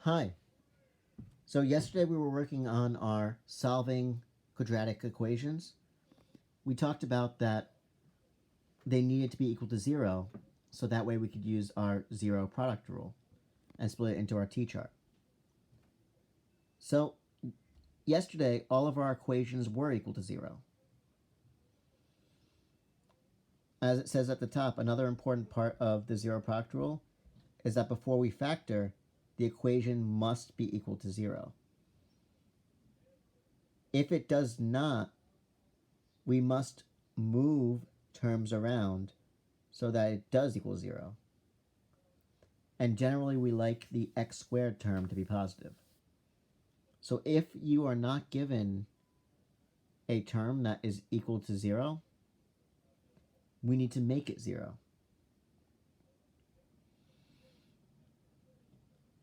Hi. So yesterday we were working on our solving quadratic equations. We talked about that they needed to be equal to 0, so that way we could use our zero product rule and split it into our t-chart. So yesterday all of our equations were equal to 0. As it says at the top, another important part of the zero product rule is that before we factor, the equation must be equal to 0. If it does not, we must move terms around so that it does equal 0. And generally we like the x squared term to be positive. So if you are not given a term that is equal to 0, we need to make it 0.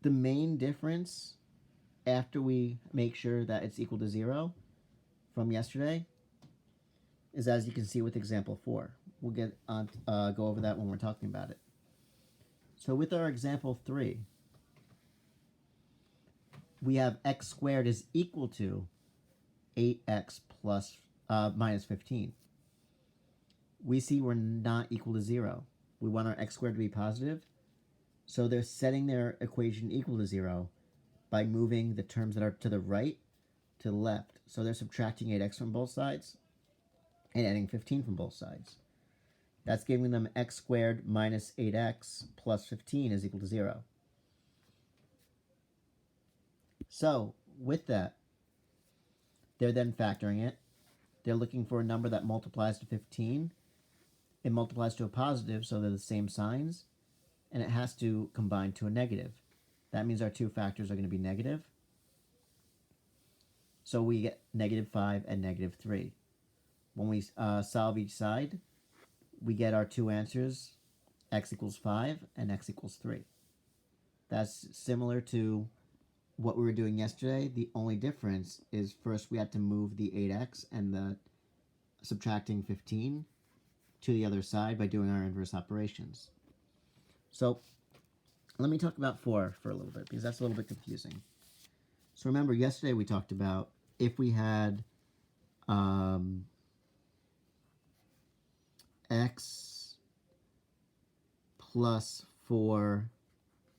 The main difference after we make sure that it's equal to 0 from yesterday is, as you can see with example 4. We'll get on go over that when we're talking about it. So with our example 3, we have x squared is equal to 8x plus minus 15. We see we're not equal to 0. We want our x squared to be positive, so they're setting their equation equal to 0 by moving the terms that are to the right to the left. So they're subtracting 8x from both sides and adding 15 from both sides. That's giving them x squared minus 8x plus 15 is equal to 0. So with that, they're then factoring it. They're looking for a number that multiplies to 15. It multiplies to a positive, so they're the same signs, and it has to combine to a negative. That means our two factors are going to be negative. So we get negative 5 and negative 3. When we solve each side, we get our two answers, x equals 5 and x equals 3. That's similar to what we were doing yesterday. The only difference is first we had to move the 8x and the subtracting 15 to the other side by doing our inverse operations. So let me talk about 4 for a little bit, because that's a little bit confusing. So remember, yesterday we talked about if we had x plus 4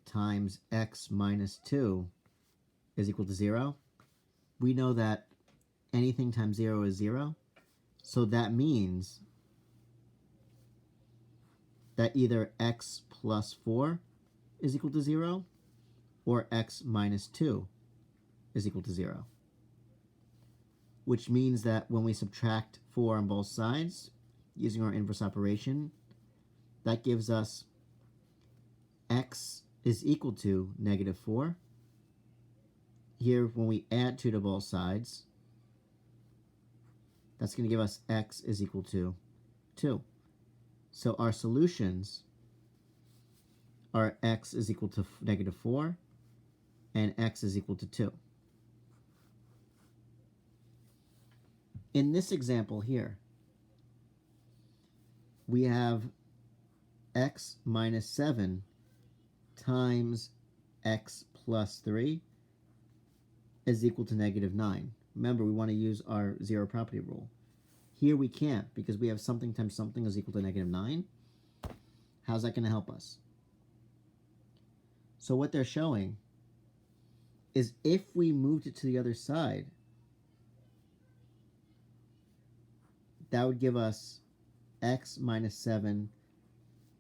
times x minus 2 is equal to 0. We know that anything times 0 is 0. So that means that either x plus 4 is equal to 0 or x minus 2 is equal to 0. Which means that when we subtract 4 on both sides using our inverse operation, that gives us x is equal to negative 4. Here, when we add 2 to both sides, that's going to give us x is equal to 2. So our solutions are x is equal to negative 4 and x is equal to 2. In this example here, we have x minus 7 times x plus 3 is equal to negative 9. Remember, we want to use our zero property rule. Here we can't, because we have something times something is equal to negative 9. How's that going to help us? So what they're showing is if we moved it to the other side, that would give us x minus 7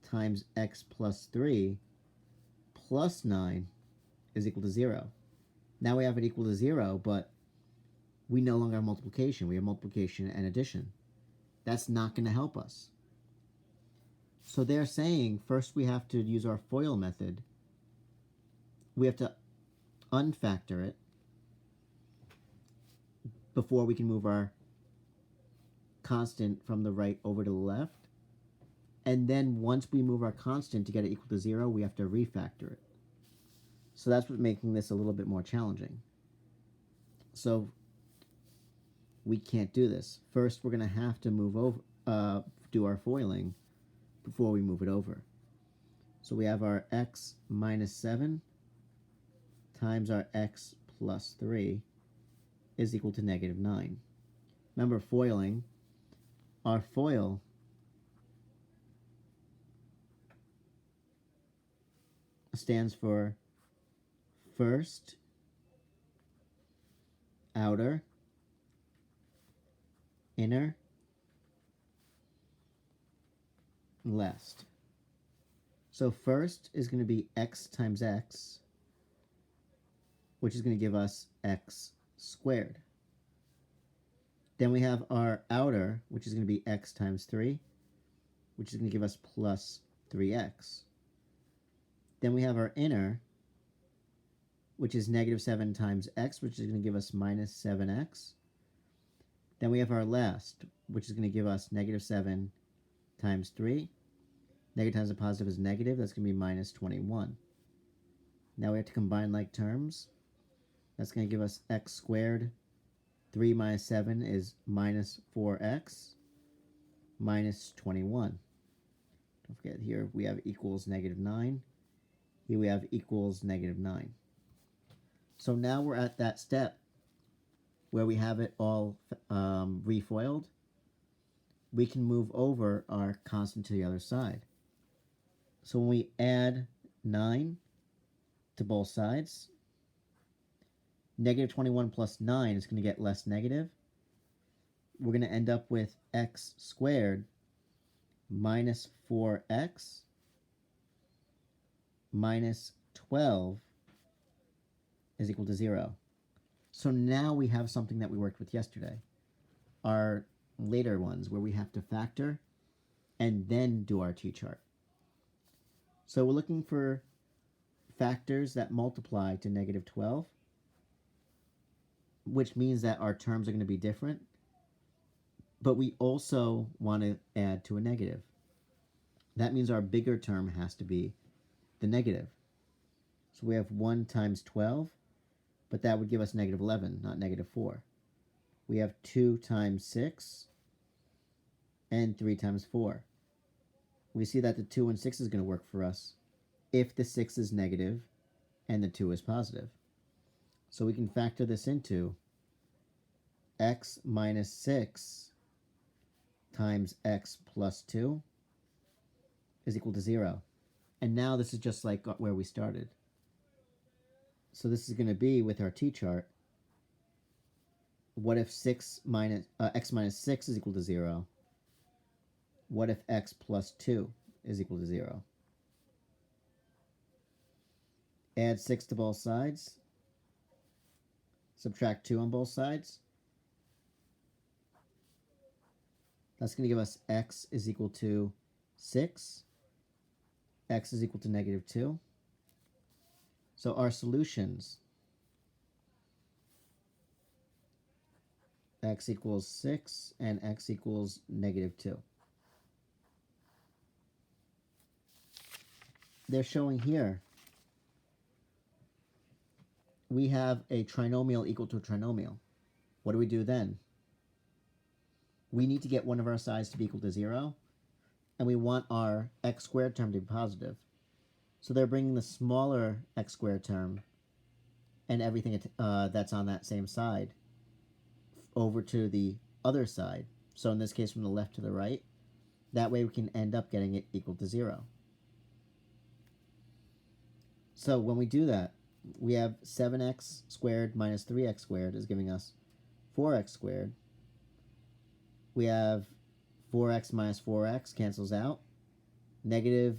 times x plus 3 plus 9 is equal to 0. Now we have it equal to 0, but we no longer have multiplication. We have multiplication and addition. That's not going to help us. So they're saying first we have to use our FOIL method. We have to unfactor it before we can move our constant from the right over to the left. And then once we move our constant to get it equal to 0, we have to refactor it. So that's what's making this a little bit more challenging. So we can't do this. First, we're going to have to move over, do our foiling before we move it over. So we have our x minus 7 times our x plus 3 is equal to negative 9. Remember foiling. Our FOIL stands for first, outer, inner, last. So first is going to be x times x, which is going to give us x squared. Then we have our outer, which is going to be x times 3, which is going to give us plus 3x. Then we have our inner, which is negative 7 times x, which is going to give us minus 7x. Then we have our last, which is going to give us negative 7 times 3. Negative times a positive is negative. That's going to be minus 21. Now we have to combine like terms. That's going to give us x squared. 3 minus 7 is minus 4x minus 21. Don't forget, here we have equals negative 9. Here we have equals negative 9. So now we're at that step where we have it all refoiled. We can move over our constant to the other side. So when we add 9 to both sides, negative 21 plus 9 is going to get less negative. We're going to end up with x squared minus 4x minus 12 is equal to 0. So now we have something that we worked with yesterday. Our later ones where we have to factor and then do our t-chart. So we're looking for factors that multiply to negative 12, which means that our terms are going to be different, but we also want to add to a negative. That means our bigger term has to be the negative. So we have 1 times 12, but that would give us negative 11, not negative 4. We have 2 times 6 and 3 times 4. We see that the 2 and 6 is going to work for us if the 6 is negative and the 2 is positive. So we can factor this into x minus 6 times x plus 2 is equal to 0. And now this is just like where we started. So this is going to be with our t-chart. What if x minus 6 is equal to 0? What if x plus 2 is equal to 0? Add 6 to both sides. Subtract 2 on both sides. That's going to give us x is equal to 6. X is equal to negative 2. So our solutions, x equals 6 and x equals negative 2. They're showing here we have a trinomial equal to a trinomial. What do we do then? We need to get one of our sides to be equal to 0, and we want our x squared term to be positive. So they're bringing the smaller x squared term and everything that's on that same side over to the other side. So in this case, from the left to the right. That way we can end up getting it equal to 0. So when we do that, we have 7x squared minus 3x squared is giving us 4x squared. We have 4x minus 4x cancels out. Negative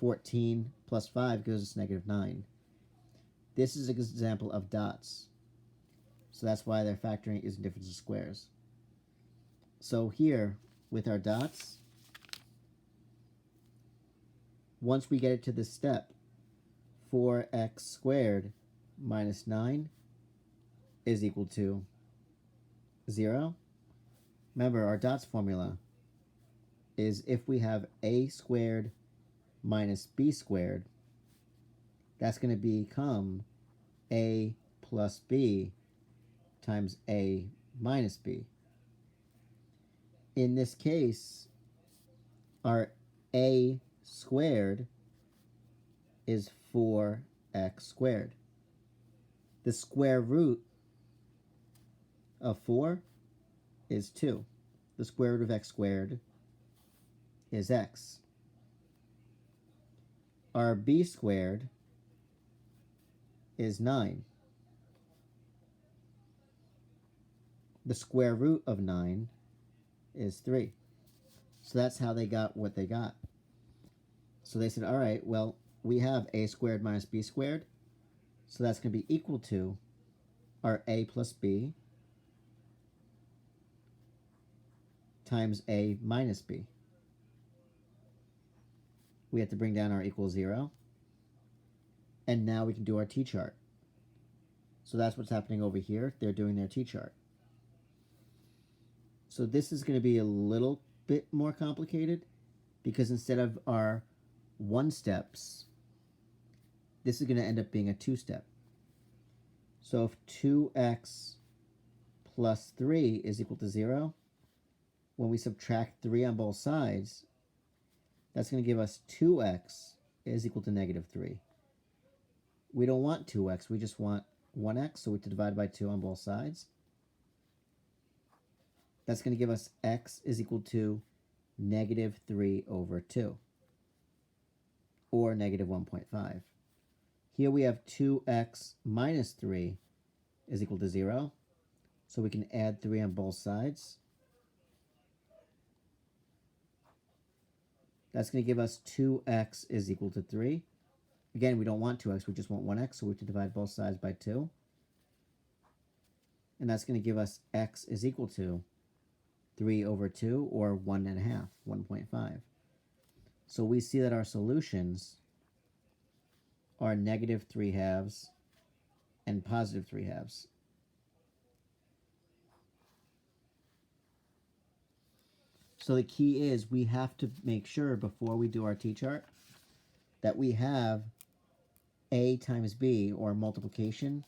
14 plus 5 gives us negative 9. This is an example of dots. So that's why their factoring is difference of squares. So here, with our dots, once we get it to this step, 4x squared minus 9 is equal to 0. Remember, our dots formula is if we have a squared minus b squared, that's going to become a plus b times a minus b. In this case, our a squared is 4x squared. The square root of 4 is 2. The square root of x squared is x. Our b squared is 9. The square root of 9 is 3. So that's how they got what they got. So they said, all right, well, we have a squared minus b squared. So that's going to be equal to our a plus b times a minus b. We have to bring down our equal 0. And now we can do our t-chart. So that's what's happening over here. They're doing their t-chart. So this is going to be a little bit more complicated because instead of our 1 steps, this is going to end up being a 2-step. So if 2x plus 3 is equal to 0, when we subtract 3 on both sides, that's going to give us 2x is equal to negative 3. We don't want 2x, we just want 1x, so we have to divide by 2 on both sides. That's going to give us x is equal to negative 3 over 2, or negative 1.5. Here we have 2x minus 3 is equal to 0, so we can add 3 on both sides. That's going to give us 2x is equal to 3. Again, we don't want 2x, we just want 1x, so we have to divide both sides by 2. And that's going to give us x is equal to 3 over 2, or 1.5, 1.5. So we see that our solutions are negative 3/2 and positive 3/2. So the key is we have to make sure before we do our t-chart that we have a times b, or multiplication,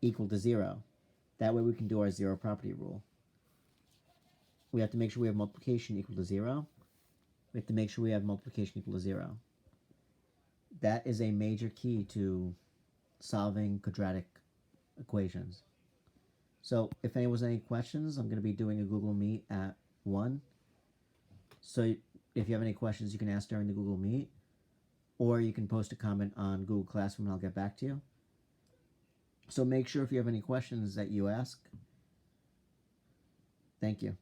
equal to 0. That way we can do our zero property rule. We have to make sure we have multiplication equal to 0. We have to make sure we have multiplication equal to 0. That is a major key to solving quadratic equations. So if anyone has any questions, I'm going to be doing a Google Meet at 1. So if you have any questions, you can ask during the Google Meet, or you can post a comment on Google Classroom and I'll get back to you. So make sure if you have any questions that you ask. Thank you.